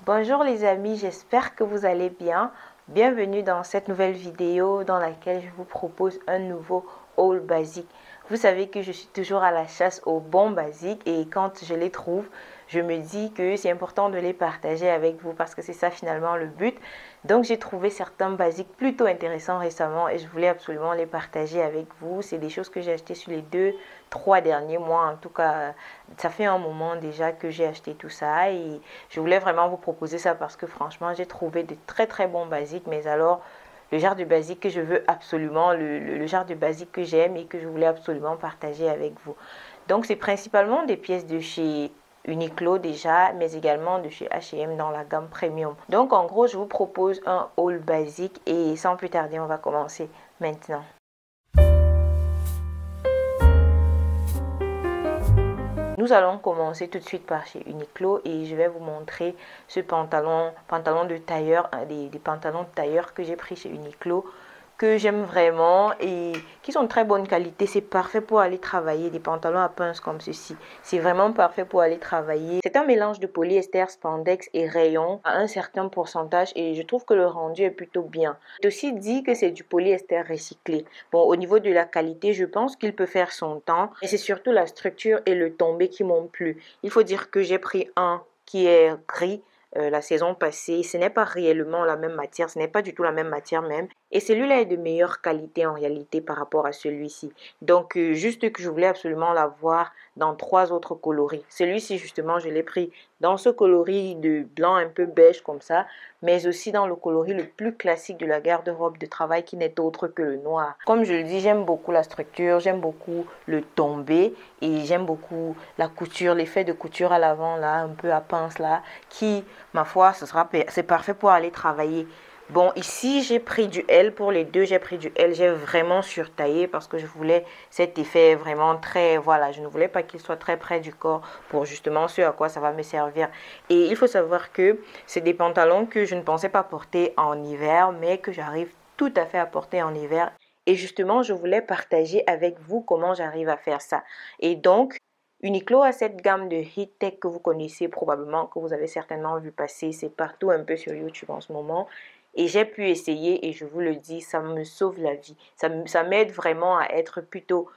Bonjour les amis, j'espère que vous allez bien. Bienvenue dans cette nouvelle vidéo dans laquelle je vous propose un nouveau haul basique. Vous savez que je suis toujours à la chasse aux bons basiques et quand je les trouve, je me dis que c'est important de les partager avec vous parce que c'est ça finalement le but. Donc j'ai trouvé certains basiques plutôt intéressants récemment et je voulais absolument les partager avec vous. C'est des choses que j'ai achetées sur les 2-3 derniers mois. En tout cas, ça fait un moment déjà que j'ai acheté tout ça et je voulais vraiment vous proposer ça parce que franchement, j'ai trouvé de très bons basiques. Mais alors, le genre de basique que je veux absolument, le genre de basique que j'aime et que je voulais absolument partager avec vous. Donc, c'est principalement des pièces de chez Uniqlo déjà, mais également de chez H&M dans la gamme premium. Donc, en gros, je vous propose un haul basique et sans plus tarder, on va commencer maintenant. Nous allons commencer tout de suite par chez Uniqlo et je vais vous montrer ce pantalon de tailleur, des pantalons de tailleur que j'ai pris chez Uniqlo, que j'aime vraiment et qui sont de très bonne qualité. C'est parfait pour aller travailler, des pantalons à pince comme ceci. C'est vraiment parfait pour aller travailler. C'est un mélange de polyester, spandex et rayon à un certain pourcentage et je trouve que le rendu est plutôt bien. C'est aussi dit que c'est du polyester recyclé. Bon, au niveau de la qualité, je pense qu'il peut faire son temps et c'est surtout la structure et le tombé qui m'ont plu. Il faut dire que j'ai pris un qui est gris la saison passée. Ce n'est pas réellement la même matière, ce n'est pas du tout la même matière même. Et celui-là est de meilleure qualité en réalité par rapport à celui-ci. Donc, juste que je voulais absolument l'avoir dans 3 autres coloris. Celui-ci, justement, je l'ai pris dans ce coloris de blanc un peu beige comme ça, mais aussi dans le coloris le plus classique de la garde-robe de travail qui n'est autre que le noir. Comme je le dis, j'aime beaucoup la structure, j'aime beaucoup le tombé et j'aime beaucoup la couture, l'effet de couture à l'avant là, un peu à pince là, qui, ma foi, c'est parfait pour aller travailler. Bon, ici, j'ai pris du L. Pour les deux, j'ai pris du L. J'ai vraiment surtaillé parce que je voulais cet effet vraiment très... Voilà, je ne voulais pas qu'il soit très près du corps pour justement ce à quoi ça va me servir. Et il faut savoir que c'est des pantalons que je ne pensais pas porter en hiver, mais que j'arrive tout à fait à porter en hiver. Et justement, je voulais partager avec vous comment j'arrive à faire ça. Et donc, Uniqlo a cette gamme de Heat Tech que vous connaissez probablement, que vous avez certainement vu passer. C'est partout un peu sur YouTube en ce moment. Et j'ai pu essayer et je vous le dis, ça me sauve la vie. Ça m'aide vraiment à être plutôt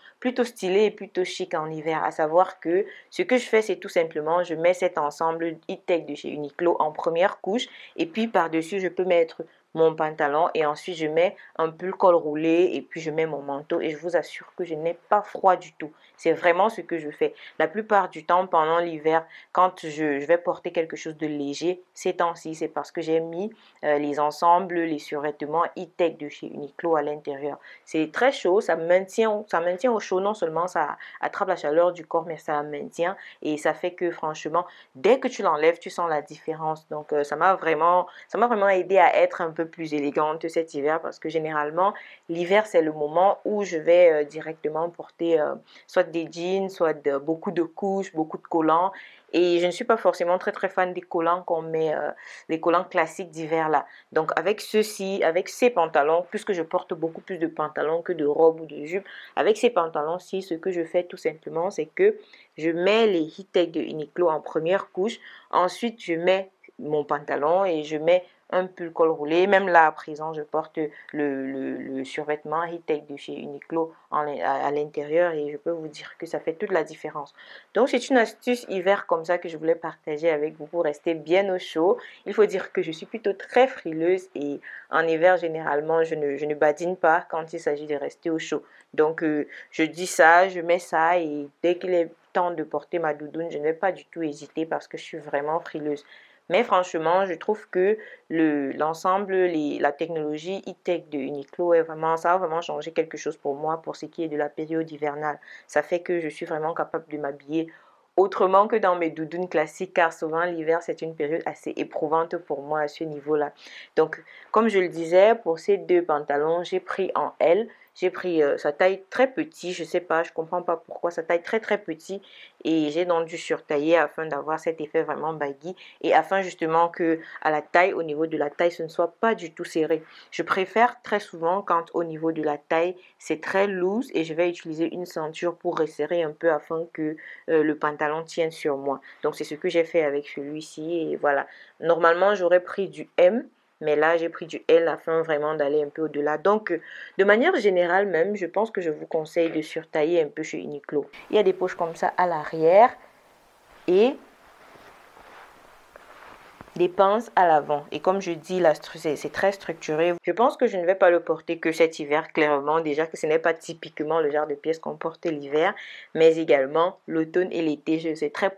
stylé et plutôt chic en hiver. À savoir que ce que je fais, c'est tout simplement, je mets cet ensemble Heat Tech de chez Uniqlo en première couche. Et puis par-dessus, je peux mettre mon pantalon et ensuite je mets un pull col roulé et puis je mets mon manteau et je vous assure que je n'ai pas froid du tout. C'est vraiment ce que je fais. La plupart du temps pendant l'hiver, quand je vais porter quelque chose de léger, ces temps-ci, c'est parce que j'ai mis les ensembles, les survêtements e-tech de chez Uniqlo à l'intérieur. C'est très chaud, ça maintient au chaud, non seulement ça attrape la chaleur du corps, mais ça maintient et ça fait que franchement, dès que tu l'enlèves, tu sens la différence. Donc ça m'a vraiment aidé à être un peu plus élégante cet hiver parce que généralement, l'hiver, c'est le moment où je vais directement porter soit des jeans, soit beaucoup de couches, beaucoup de collants. Et je ne suis pas forcément très fan des collants qu'on met, les collants classiques d'hiver là. Donc avec ceci, avec ces pantalons, puisque je porte beaucoup plus de pantalons que de robes ou de jupes, avec ces pantalons-ci, ce que je fais tout simplement, c'est que je mets les Heat Tech de Uniqlo en première couche. Ensuite, je mets mon pantalon et je mets un pull col roulé. Même là, à présent, je porte le survêtement Heat Tech de chez Uniqlo à l'intérieur et je peux vous dire que ça fait toute la différence. Donc, c'est une astuce hiver comme ça que je voulais partager avec vous pour rester bien au chaud. Il faut dire que je suis plutôt très frileuse et en hiver, généralement, je ne badine pas quand il s'agit de rester au chaud. Donc, je dis ça, je mets ça et dès qu'il est temps de porter ma doudoune, je ne vais pas du tout hésiter parce que je suis vraiment frileuse. Mais franchement, je trouve que l'ensemble, la technologie e-tech de Uniqlo ça a vraiment changé quelque chose pour moi pour ce qui est de la période hivernale. Ça fait que je suis vraiment capable de m'habiller autrement que dans mes doudounes classiques car souvent l'hiver c'est une période assez éprouvante pour moi à ce niveau-là. Donc comme je le disais, pour ces deux pantalons, j'ai pris en L. J'ai pris sa taille très petit, je sais pas, je comprends pas pourquoi, sa taille très petit. Et j'ai donc dû surtailler afin d'avoir cet effet vraiment baggy. Et afin justement que à la taille, au niveau de la taille, ce ne soit pas du tout serré. Je préfère très souvent quand au niveau de la taille, c'est très loose et je vais utiliser une ceinture pour resserrer un peu afin que le pantalon tienne sur moi. Donc c'est ce que j'ai fait avec celui-ci et voilà. Normalement, j'aurais pris du M. Mais là, j'ai pris du L afin vraiment d'aller un peu au-delà. Donc, de manière générale même, je pense que je vous conseille de surtailler un peu chez Uniqlo. Il y a des poches comme ça à l'arrière et des pinces à l'avant. Et comme je dis, c'est très structuré. Je pense que je ne vais pas le porter que cet hiver, clairement. Déjà que ce n'est pas typiquement le genre de pièces qu'on porte l'hiver, mais également l'automne et l'été. C'est très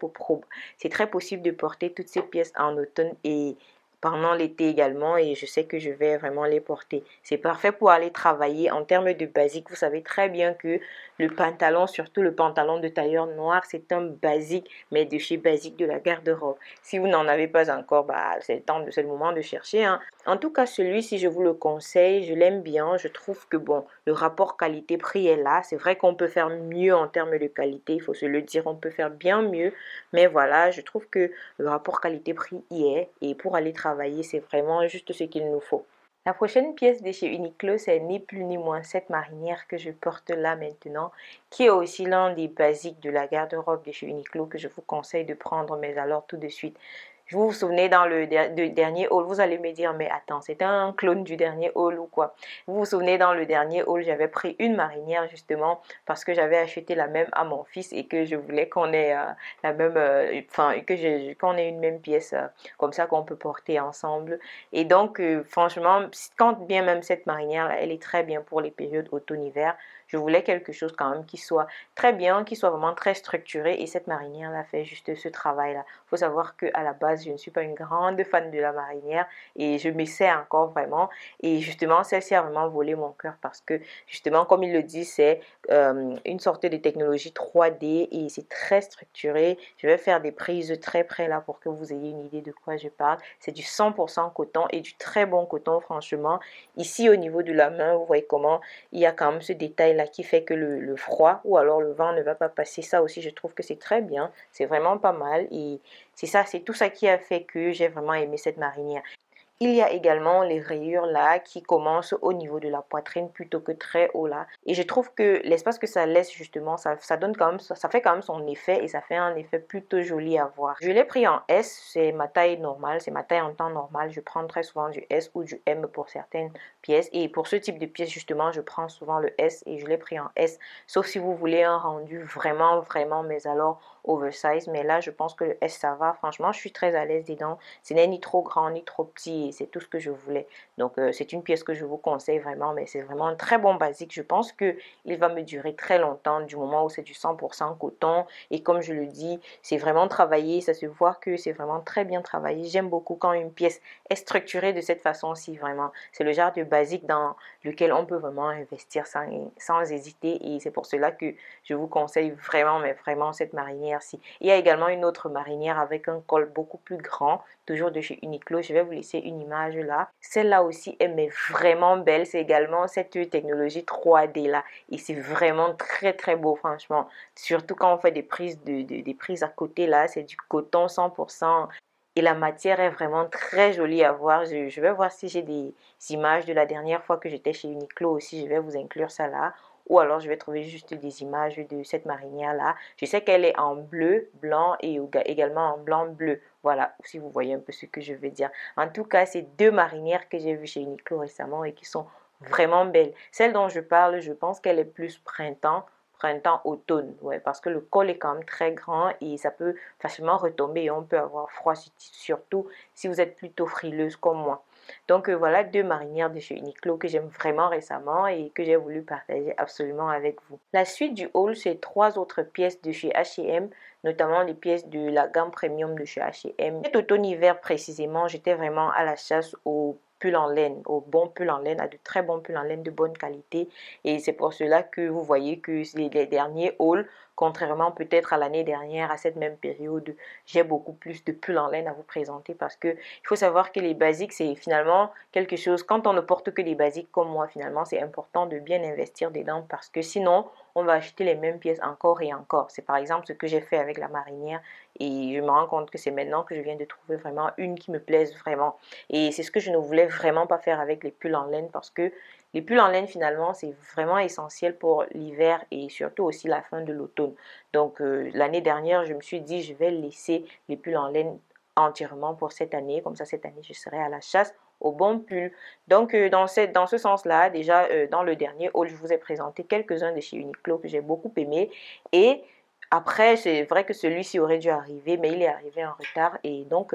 possible de porter toutes ces pièces en automne et pendant l'été également et je sais que je vais vraiment les porter. C'est parfait pour aller travailler en termes de basique. Vous savez très bien que le pantalon, surtout le pantalon de tailleur noir, c'est un basique, mais de chez basique de la garde-robe. Si vous n'en avez pas encore, bah, c'est le moment de chercher, hein. En tout cas, celui-ci, je vous le conseille, je l'aime bien. Je trouve que bon, le rapport qualité-prix est là. C'est vrai qu'on peut faire mieux en termes de qualité, il faut se le dire, on peut faire bien mieux. Mais voilà, je trouve que le rapport qualité-prix y est. Et pour aller travailler, c'est vraiment juste ce qu'il nous faut. La prochaine pièce de chez Uniqlo, c'est ni plus ni moins cette marinière que je porte là maintenant, qui est aussi l'un des basiques de la garde-robe de chez Uniqlo que je vous conseille de prendre, mais alors tout de suite. Vous vous souvenez dans le dernier haul, vous allez me dire, mais attends, c'est un clone du dernier haul ou quoi? Vous vous souvenez dans le dernier haul, j'avais pris une marinière justement parce que j'avais acheté la même à mon fils et que je voulais qu'on ait la même, enfin, qu'on ait une même pièce comme ça qu'on peut porter ensemble. Et donc, franchement, quand bien même cette marinière, elle est très bien pour les périodes automne-hiver. Je voulais quelque chose quand même qui soit très bien, qui soit vraiment très structuré. Et cette marinière-là fait juste ce travail-là. Il faut savoir qu'à la base, je ne suis pas une grande fan de la marinière et je m'essaie encore vraiment. Et justement, celle-ci a vraiment volé mon cœur parce que justement, comme il le dit, c'est une sorte de technologie 3D et c'est très structuré. Je vais faire des prises très près là pour que vous ayez une idée de quoi je parle. C'est du 100% coton et du très bon coton, franchement. Ici, au niveau de la main, vous voyez comment il y a quand même ce détail-là qui fait que le froid ou alors le vent ne va pas passer. Ça aussi, je trouve que c'est très bien. C'est vraiment pas mal. Et c'est ça, c'est tout ça qui a fait que j'ai vraiment aimé cette marinière. Il y a également les rayures là qui commencent au niveau de la poitrine plutôt que très haut là. Et je trouve que l'espace que ça laisse justement, ça donne quand même, ça fait quand même son effet et ça fait un effet plutôt joli à voir. Je l'ai pris en S, c'est ma taille normale, c'est ma taille en temps normal. Je prends très souvent du S ou du M pour certaines pièces. Et pour ce type de pièces justement, je prends souvent le S et je l'ai pris en S. Sauf si vous voulez un rendu vraiment, mais alors oversize. Mais là, je pense que le S ça va. Franchement, je suis très à l'aise dedans. Ce n'est ni trop grand ni trop petit. C'est tout ce que je voulais. Donc, c'est une pièce que je vous conseille vraiment, mais c'est vraiment un très bon basique. Je pense qu'il va me durer très longtemps du moment où c'est du 100% coton. Et comme je le dis, c'est vraiment travaillé. Ça se voit que c'est vraiment très bien travaillé. J'aime beaucoup quand une pièce est structurée de cette façon-ci, vraiment. C'est le genre de basique dans lequel on peut vraiment investir sans hésiter. Et c'est pour cela que je vous conseille vraiment, mais vraiment cette marinière-ci. Il y a également une autre marinière avec un col beaucoup plus grand, toujours de chez Uniqlo. Je vais vous laisser une image là. Celle-là aussi, elle est vraiment belle. C'est également cette technologie 3D là. Et c'est vraiment très beau, franchement. Surtout quand on fait des prises, des prises à côté là. C'est du coton 100%. Et la matière est vraiment très jolie à voir. Je vais voir si j'ai des images de la dernière fois que j'étais chez Uniqlo aussi. Je vais vous inclure ça là. Ou alors je vais trouver juste des images de cette marinière là. Je sais qu'elle est en bleu, blanc et également en blanc bleu. Voilà, si vous voyez un peu ce que je veux dire. En tout cas, c'est deux marinières que j'ai vues chez Uniqlo récemment et qui sont vraiment belles. Celle dont je parle, je pense qu'elle est plus printemps-automne. Ouais, parce que le col est quand même très grand et ça peut facilement retomber et on peut avoir froid, surtout si vous êtes plutôt frileuse comme moi. Donc voilà deux marinières de chez Uniqlo que j'aime vraiment récemment et que j'ai voulu partager absolument avec vous. La suite du haul, c'est trois autres pièces de chez H&M, notamment les pièces de la gamme premium de chez H&M. Cet automne-hiver précisément, j'étais vraiment à la chasse aux pulls en laine, aux bons pulls en laine, à de très bons pulls en laine de bonne qualité. Et c'est pour cela que vous voyez que les derniers hauls contrairement peut-être à l'année dernière, à cette même période, j'ai beaucoup plus de pulls en laine à vous présenter parce que il faut savoir que les basiques, c'est finalement quelque chose, quand on ne porte que des basiques comme moi, finalement, c'est important de bien investir dedans parce que sinon, on va acheter les mêmes pièces encore et encore. C'est par exemple ce que j'ai fait avec la marinière et je me rends compte que c'est maintenant que je viens de trouver vraiment une qui me plaise vraiment. Et c'est ce que je ne voulais vraiment pas faire avec les pulls en laine parce que les pulls en laine, finalement, c'est vraiment essentiel pour l'hiver et surtout aussi la fin de l'automne. Donc, l'année dernière, je me suis dit, je vais laisser les pulls en laine entièrement pour cette année. Comme ça, cette année, je serai à la chasse aux bons pulls. Donc, dans ce sens-là, déjà, dans le dernier haul, je vous ai présenté quelques-uns de chez Uniqlo que j'ai beaucoup aimé. Et après, c'est vrai que celui-ci aurait dû arriver, mais il est arrivé en retard. Et donc,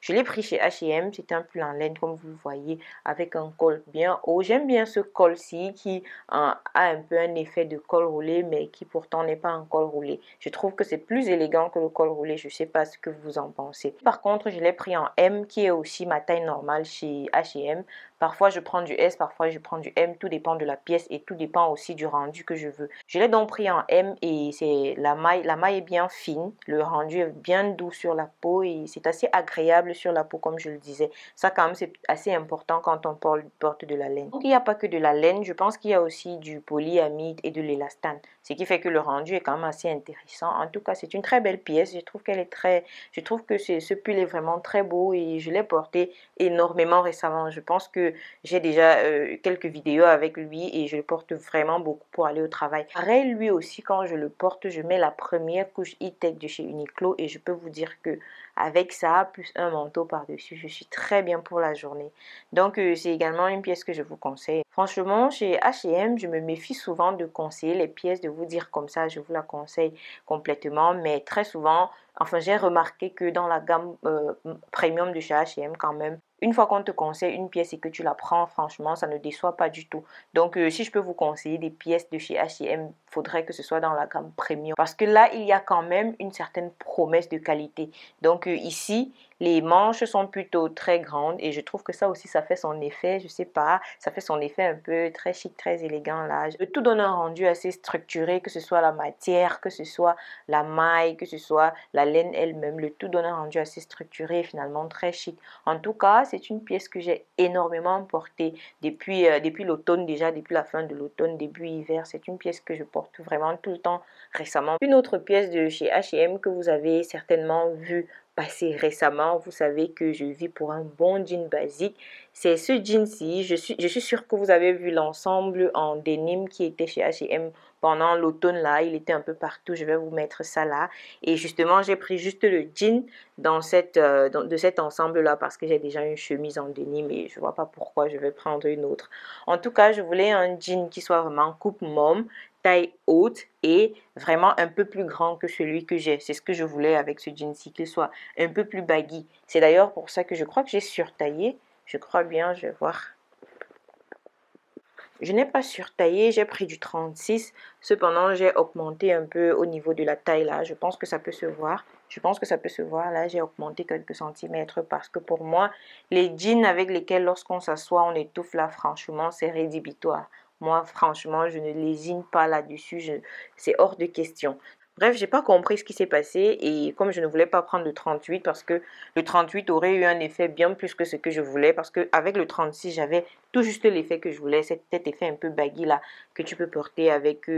je l'ai pris chez H&M. C'est un pull en laine, comme vous le voyez, avec un col bien haut. J'aime bien ce col-ci qui a un peu un effet de col roulé, mais qui pourtant n'est pas un col roulé. Je trouve que c'est plus élégant que le col roulé. Je ne sais pas ce que vous en pensez. Par contre, je l'ai pris en M, qui est aussi ma taille normale chez H&M. Parfois, je prends du S, parfois, je prends du M. Tout dépend de la pièce et tout dépend aussi du rendu que je veux. Je l'ai donc pris en M et c'est la maille est bien fine. Le rendu est bien doux sur la peau et c'est assez agréable sur la peau, comme je le disais. Ça, quand même, c'est assez important quand on porte de la laine. Donc, il n'y a pas que de la laine. Je pense qu'il y a aussi du polyamide et de l'élastane. Ce qui fait que le rendu est quand même assez intéressant. En tout cas, c'est une très belle pièce. Je trouve que ce pull est vraiment très beau et je l'ai porté énormément récemment. Je pense que j'ai déjà quelques vidéos avec lui et je le porte vraiment beaucoup pour aller au travail. Pareil, lui aussi, quand je le porte, je mets la première couche e-tech de chez Uniqlo et je peux vous dire que avec ça, plus un manteau par-dessus, je suis très bien pour la journée. Donc, c'est également une pièce que je vous conseille. Franchement, chez H&M, je me méfie souvent de conseiller les pièces, de vous dire comme ça, je vous la conseille complètement. Mais très souvent, enfin, j'ai remarqué que dans la gamme premium de chez H&M, quand même, une fois qu'on te conseille une pièce et que tu la prends, franchement, ça ne déçoit pas du tout. Donc, si je peux vous conseiller des pièces de chez H&M, il faudrait que ce soit dans la gamme premium. Parce que là, il y a quand même une certaine promesse de qualité. Donc, ici, les manches sont plutôt très grandes et je trouve que ça aussi, ça fait son effet, je sais pas, ça fait son effet un peu très chic, très élégant là. Le tout donne un rendu assez structuré, que ce soit la matière, que ce soit la maille, que ce soit la laine elle-même. Le tout donne un rendu assez structuré et finalement très chic. En tout cas, c'est une pièce que j'ai énormément portée depuis l'automne déjà, depuis la fin de l'automne, début hiver. C'est une pièce que je porte vraiment tout le temps récemment. Une autre pièce de chez H&M que vous avez certainement vue passer récemment, vous savez que je vis pour un bon jean basique. C'est ce jean-ci. Je suis sûre que vous avez vu l'ensemble en denim qui était chez H&M pendant l'automne là. Il était un peu partout. Je vais vous mettre ça là. Et justement, j'ai pris juste le jean de cet ensemble-là parce que j'ai déjà une chemise en denim et je vois pas pourquoi je vais prendre une autre. En tout cas, je voulais un jean qui soit vraiment coupe môme, taille haute et vraiment un peu plus grand que celui que j'ai. C'est ce que je voulais avec ce jean-ci, qu'il soit un peu plus baggy. C'est d'ailleurs pour ça que je crois que j'ai surtaillé. Je crois bien, je vais voir. Je n'ai pas surtaillé, j'ai pris du 36. Cependant, j'ai augmenté un peu au niveau de la taille là. Je pense que ça peut se voir. Je pense que ça peut se voir. Là, j'ai augmenté quelques centimètres parce que pour moi, les jeans avec lesquels lorsqu'on s'assoit, on étouffe là, franchement, c'est rédhibitoire. Moi, franchement, je ne lésine pas là-dessus. C'est hors de question. Bref, j'ai pas compris ce qui s'est passé et comme je ne voulais pas prendre le 38 parce que le 38 aurait eu un effet bien plus que ce que je voulais parce que avec le 36, j'avais tout juste l'effet que je voulais, cet effet un peu baggy là que tu peux porter avec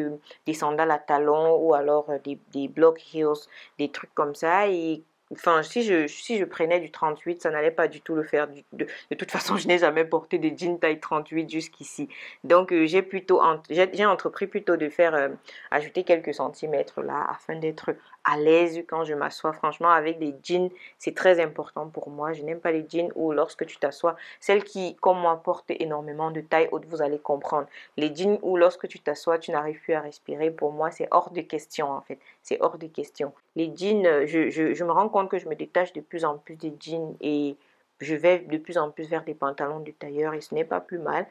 des sandales à talons ou alors des block heels, des trucs comme ça et enfin si je prenais du 38, ça n'allait pas du tout le faire de toute façon, je n'ai jamais porté des jeans taille 38 jusqu'ici. Donc j'ai entrepris plutôt de faire ajouter quelques centimètres là afin d'être à l'aise quand je m'assois. Franchement, avec des jeans, c'est très important pour moi. Je n'aime pas les jeans où lorsque tu t'assois, celles qui, comme moi, portent énormément de taille haute, vous allez comprendre. Les jeans où lorsque tu t'assois, tu n'arrives plus à respirer, pour moi, c'est hors de question en fait. C'est hors de question. Les jeans, je me rends compte que je me détache de plus en plus des jeans et je vais de plus en plus vers des pantalons de tailleur et ce n'est pas plus mal.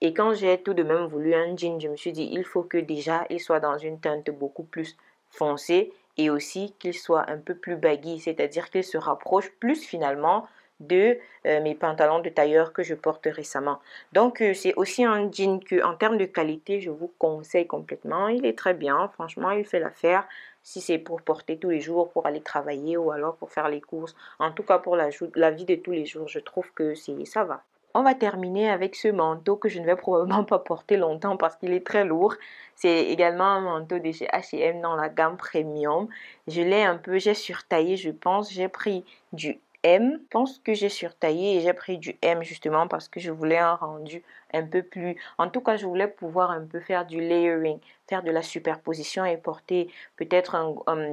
Et quand j'ai tout de même voulu un jean, je me suis dit, il faut que déjà, il soit dans une teinte beaucoup plus foncée et aussi qu'il soit un peu plus baggy, c'est-à-dire qu'il se rapproche plus finalement de mes pantalons de tailleur que je porte récemment. Donc, c'est aussi un jean que, en termes de qualité, je vous conseille complètement. Il est très bien, franchement, il fait l'affaire. Si c'est pour porter tous les jours, pour aller travailler ou alors pour faire les courses. En tout cas, pour la vie de tous les jours, je trouve que ça va. On va terminer avec ce manteau que je ne vais probablement pas porter longtemps parce qu'il est très lourd. C'est également un manteau de chez H&M dans la gamme premium. J'ai surtaillé, je pense. J'ai pris du M. Je pense que j'ai surtaillé et j'ai pris du M justement parce que je voulais un rendu un peu plus... En tout cas, je voulais pouvoir un peu faire du layering, faire de la superposition et porter peut-être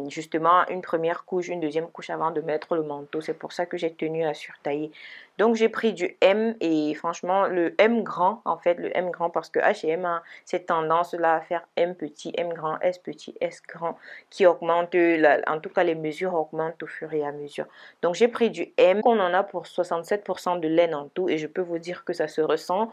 justement une première couche, une deuxième couche avant de mettre le manteau. C'est pour ça que j'ai tenu à surtailler. Donc, j'ai pris du M et franchement, le M grand, en fait, le M grand parce que H&M a cette tendance-là à faire M petit, M grand, S petit, S grand qui augmente, en tout cas, les mesures augmentent au fur et à mesure. Donc, j'ai pris du M. On en a pour 67% de laine en tout et je peux vous dire que ça se ressent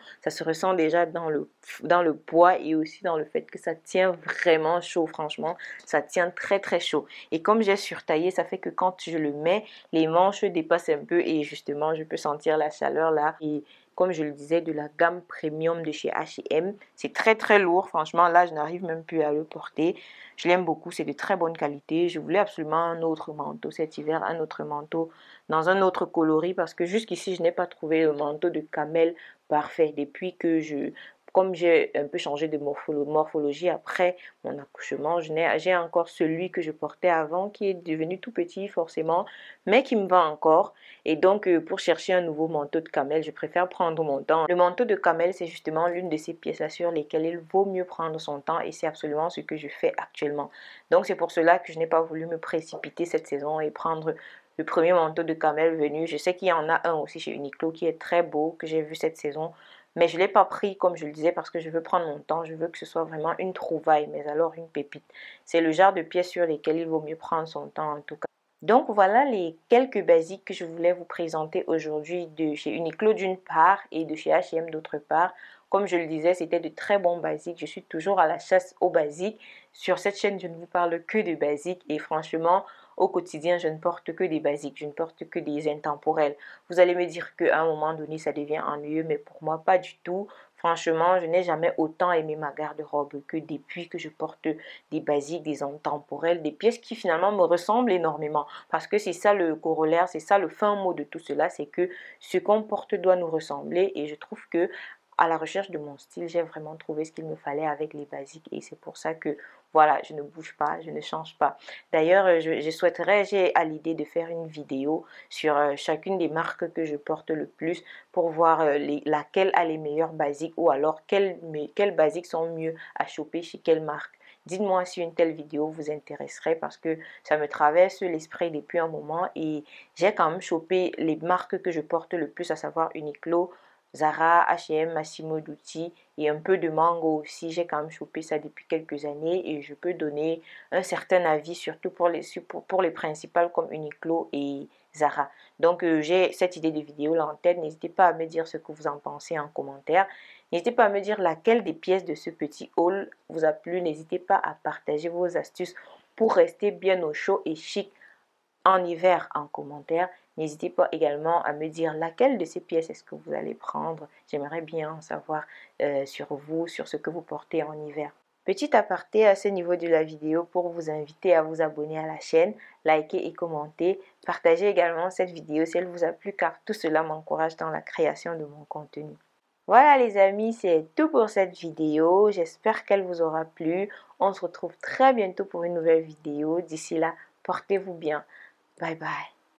déjà dans le poids et aussi dans le fait que ça tient vraiment chaud, franchement, ça tient très très chaud. Et comme j'ai surtaillé, ça fait que quand je le mets, les manches dépassent un peu et justement, je peux sentir la chaleur là. Et comme je le disais, de la gamme premium de chez H&M. C'est très très lourd, franchement, là, je n'arrive même plus à le porter. Je l'aime beaucoup, c'est de très bonne qualité. Je voulais absolument un autre manteau cet hiver, un autre manteau dans un autre coloris parce que jusqu'ici, je n'ai pas trouvé le manteau de camel parfait. Comme j'ai un peu changé de morphologie après mon accouchement, j'ai encore celui que je portais avant qui est devenu tout petit forcément, mais qui me va encore. Et donc, pour chercher un nouveau manteau de camel, je préfère prendre mon temps. Le manteau de camel, c'est justement l'une de ces pièces sur lesquelles il vaut mieux prendre son temps et c'est absolument ce que je fais actuellement. Donc, c'est pour cela que je n'ai pas voulu me précipiter cette saison et prendre le premier manteau de camel venu. Je sais qu'il y en a un aussi chez Uniqlo qui est très beau, que j'ai vu cette saison. Mais je ne l'ai pas pris, comme je le disais, parce que je veux prendre mon temps. Je veux que ce soit vraiment une trouvaille, mais alors une pépite. C'est le genre de pièces sur lesquelles il vaut mieux prendre son temps, en tout cas. Donc voilà les quelques basiques que je voulais vous présenter aujourd'hui de chez Uniqlo d'une part et de chez H&M d'autre part. Comme je le disais, c'était de très bons basiques. Je suis toujours à la chasse aux basiques. Sur cette chaîne, je ne vous parle que de basiques et franchement, au quotidien, je ne porte que des basiques, je ne porte que des intemporels. Vous allez me dire qu'à un moment donné, ça devient ennuyeux, mais pour moi, pas du tout. Franchement, je n'ai jamais autant aimé ma garde-robe que depuis que je porte des basiques, des intemporels, des pièces qui finalement me ressemblent énormément. Parce que c'est ça le corollaire, c'est ça le fin mot de tout cela, c'est que ce qu'on porte doit nous ressembler. Et je trouve que à la recherche de mon style, j'ai vraiment trouvé ce qu'il me fallait avec les basiques. Et c'est pour ça que voilà, je ne bouge pas, je ne change pas. D'ailleurs, j'ai à l'idée de faire une vidéo sur chacune des marques que je porte le plus pour voir laquelle a les meilleures basiques ou alors quelles basiques sont mieux à choper chez quelle marque. Dites-moi si une telle vidéo vous intéresserait parce que ça me traverse l'esprit depuis un moment et j'ai quand même chopé les marques que je porte le plus, à savoir Uniqlo, Zara, H&M, Massimo Dutti et un peu de Mango aussi. J'ai quand même chopé ça depuis quelques années et je peux donner un certain avis, surtout pour les principales comme Uniqlo et Zara. Donc, j'ai cette idée de vidéo là en tête. N'hésitez pas à me dire ce que vous en pensez en commentaire. N'hésitez pas à me dire laquelle des pièces de ce petit haul vous a plu. N'hésitez pas à partager vos astuces pour rester bien au chaud et chic en hiver en commentaire. N'hésitez pas également à me dire laquelle de ces pièces est-ce que vous allez prendre. J'aimerais bien en savoir sur vous, sur ce que vous portez en hiver. Petit aparté à ce niveau de la vidéo pour vous inviter à vous abonner à la chaîne, liker et commenter. Partagez également cette vidéo si elle vous a plu car tout cela m'encourage dans la création de mon contenu. Voilà les amis, c'est tout pour cette vidéo. J'espère qu'elle vous aura plu. On se retrouve très bientôt pour une nouvelle vidéo. D'ici là, portez-vous bien. Bye bye.